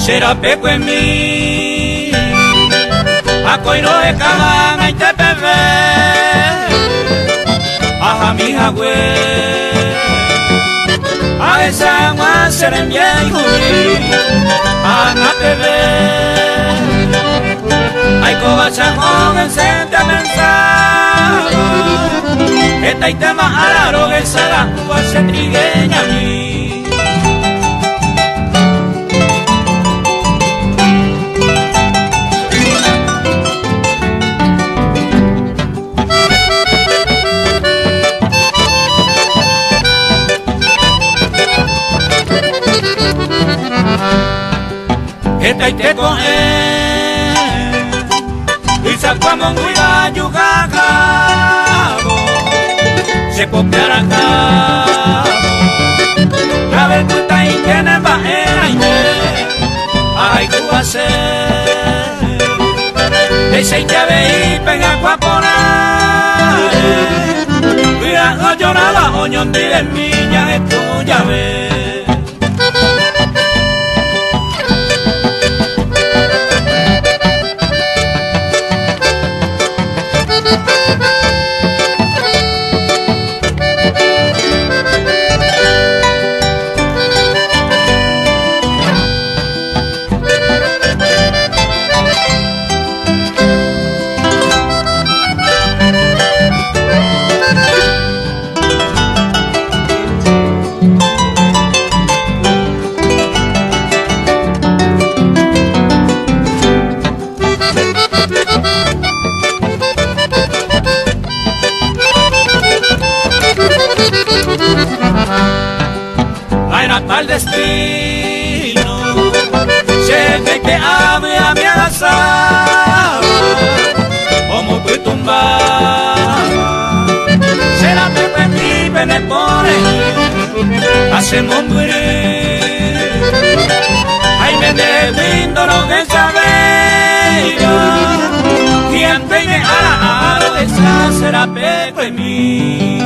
será peco en mí, a coiro de cagana y te bebé, a mi jagüe, a esa agua será en bien a na bebé, ay cobacha joven sente a pensar, esta y tema araro que se la uva se trigueña a mí. Esta y te coge y sacamos un cuidado cagado se copiará acá a ver tú estás y tienes bajera y ay tú vas a ser ese y te ve y pega guaponar cuidado lloraba oñón de niña es tuya ves. Al destino, sé que te amo y a mi abrazar, como tú tumbas, será pepe en ti, pene pone, hacemos morir, ay me lindo lo que sabes, quien pegue a la aro de esa será pepe en mí.